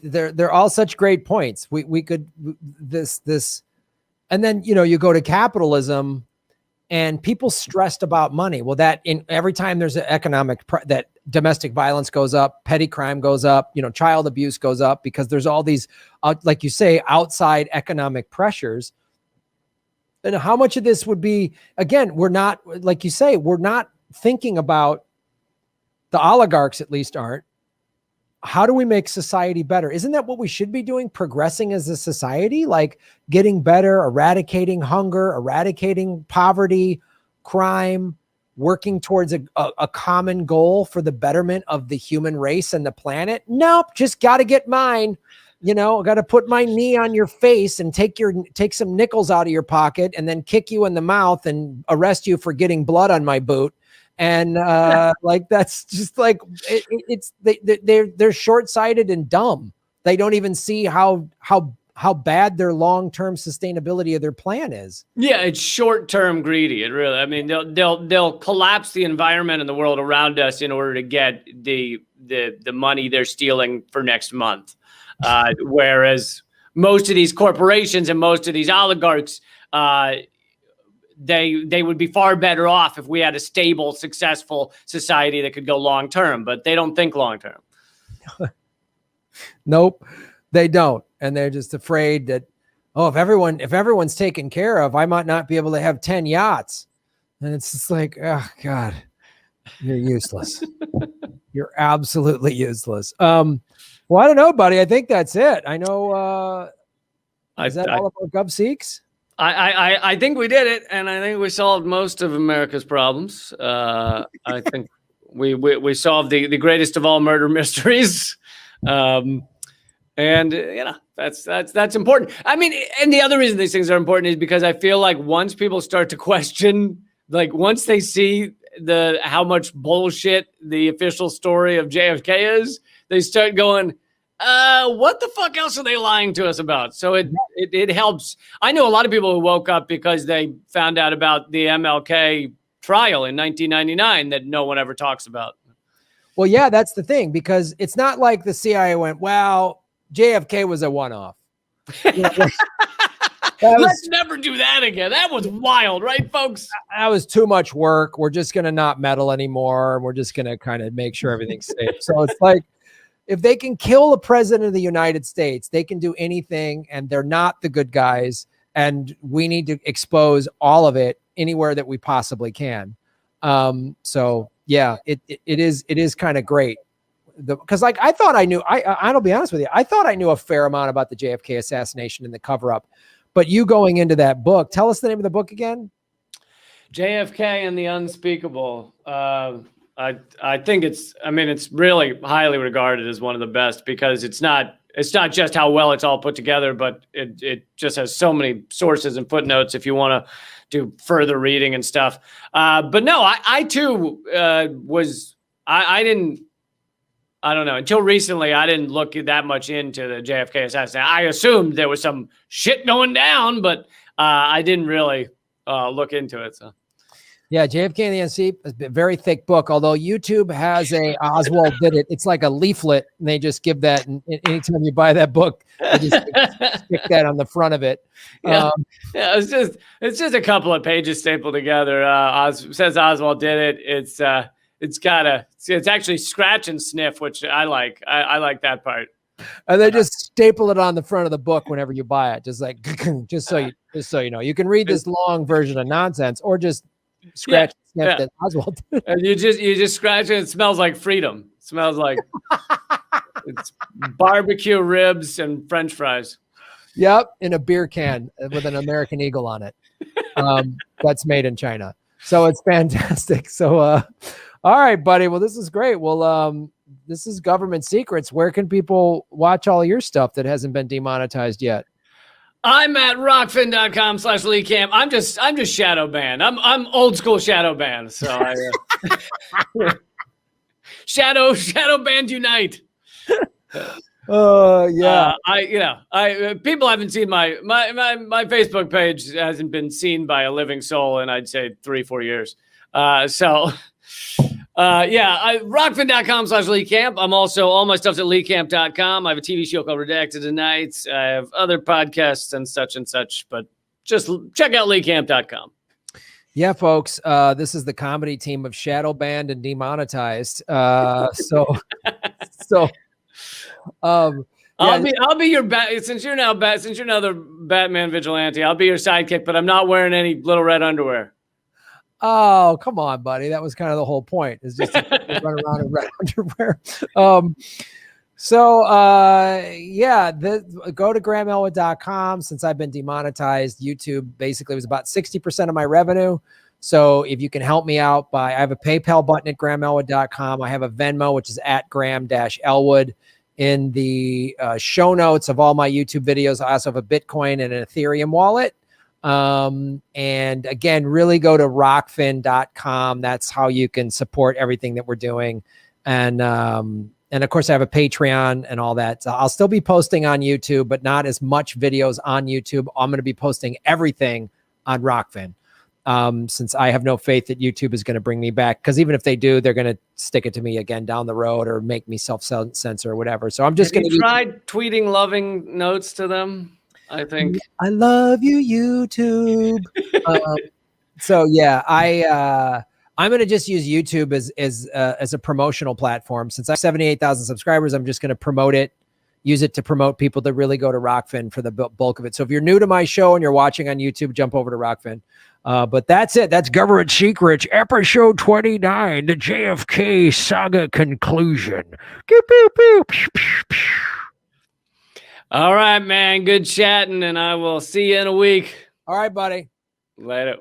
they're all such great points. We could this, and then, you know, you go to capitalism, and people stressed about money. Well, that in every time there's an economic that domestic violence goes up, petty crime goes up, you know, child abuse goes up, because there's all these, like you say, outside economic pressures. And how much of this would be, again, we're not, like you say, we're not thinking about, the oligarchs at least aren't, how do we make society better? Isn't that what we should be doing? Progressing as a society, like getting better, eradicating hunger, eradicating poverty, crime, working towards a common goal for the betterment of the human race and the planet? Nope, just got to get mine. You know, got to put my knee on your face and take some nickels out of your pocket and then kick you in the mouth and arrest you for getting blood on my boot. And like, that's just like, they're short-sighted and dumb. They don't even see how bad their long-term sustainability of their plan is. Yeah, it's short-term greedy. It really, I mean, they'll collapse the environment and the world around us in order to get the money they're stealing for next month. Whereas most of these corporations and most of these oligarchs, they would be far better off if we had a stable, successful society that could go long term, but they don't think long term. Nope, they don't. And they're just afraid that, oh, if everyone's taken care of, I might not be able to have 10 yachts. And it's just like, oh God, you're useless. You're absolutely useless. Well, I don't know, buddy. I think that's it. I know. Is that all about GovSeeks? I think we did it, and I think we solved most of America's problems. I think we solved the greatest of all murder mysteries, and you know, that's important. I mean, and the other reason these things are important is because I feel like once people start to question, like once they see how much bullshit the official story of JFK is, they start going, what the fuck else are they lying to us about? So it helps. I know a lot of people who woke up because they found out about the MLK trial in 1999 that no one ever talks about. Well, yeah, that's the thing, because it's not like the CIA went, well, JFK was a one-off. You know, let's never do that again. That was wild, right, folks? That was too much work. We're just going to not meddle anymore. And we're just going to kind of make sure everything's safe. So it's like, if they can kill the president of the United States, they can do anything, and they're not the good guys. And we need to expose all of it anywhere that we possibly can. So yeah, it is kind of great. Because like, I thought I knew, I'll be honest with you, I thought I knew a fair amount about the JFK assassination and the cover-up. But you going into that book, tell us the name of the book again. JFK and the Unspeakable. I think it's really highly regarded as one of the best, because it's not just how well it's all put together, but it just has so many sources and footnotes if you want to do further reading and stuff. But no, I too I didn't I don't know. Until recently, I didn't look that much into the JFK assassination. I assumed there was some shit going down, but I didn't really look into it. So. Yeah, JFK and the NC, a very thick book. Although YouTube has a Oswald did it. It's like a leaflet, and they just give that. And anytime you buy that book, they just stick that on the front of it. Yeah, yeah. It's just a couple of pages stapled together. Says Oswald did it. It's actually scratch and sniff, which I like. I like that part. And they just staple it on the front of the book whenever you buy it, just like just so you know, you can read this long version of nonsense, or just scratch and sniff that Oswald did. And you just scratch it. It smells like freedom. It smells like it's barbecue ribs and French fries. Yep, in a beer can with an American eagle on it. That's made in China. So it's fantastic. So all right, buddy. Well, this is great. Well, this is Government Secrets. Where can people watch all your stuff that hasn't been demonetized yet? I'm at rockfin.com/LeeCamp. I'm just shadow banned. I'm old school shadow banned. So I shadow band unite. Yeah. People haven't seen my Facebook page hasn't been seen by a living soul in, I'd say, 3-4 years. Rockfin.com/LeeCamp. I'm also, all my stuff's at LeeCamp.com. I have a TV show called Redacted Tonight. I have other podcasts and such, but just check out LeeCamp.com. Yeah, folks, this is the comedy team of shadow banned and demonetized. I'll be your since you're now the Batman vigilante. I'll be your sidekick, but I'm not wearing any little red underwear. Oh, come on, buddy. That was kind of the whole point, is just to run around in red underwear. Go to GrahamElwood.com. Since I've been demonetized, YouTube basically was about 60% of my revenue. So if you can help me out I have a PayPal button at GrahamElwood.com. I have a Venmo, which is at Graham-Elwood. In the show notes of all my YouTube videos, I also have a Bitcoin and an Ethereum wallet. And again, really go to rockfin.com. That's how you can support everything that we're doing. And of course I have a Patreon and all that. So I'll still be posting on YouTube, but not as much videos on YouTube. I'm going to be posting everything on Rockfin. Since I have no faith that YouTube is going to bring me back, because even if they do, they're going to stick it to me again down the road or make me self-censor or whatever. So I'm just going to try tweeting loving notes to them. I think I love you, YouTube. So yeah, I'm going to just use YouTube as a promotional platform. Since I have 78,000 subscribers, I'm just going to promote it, use it to promote people that really go to Rockfin for the bulk of it. So if you're new to my show and you're watching on YouTube, jump over to Rockfin. But that's it. That's Government Secrets, episode 29, the JFK saga conclusion. All right, man. Good chatting, and I will see you in a week. All right, buddy. Later.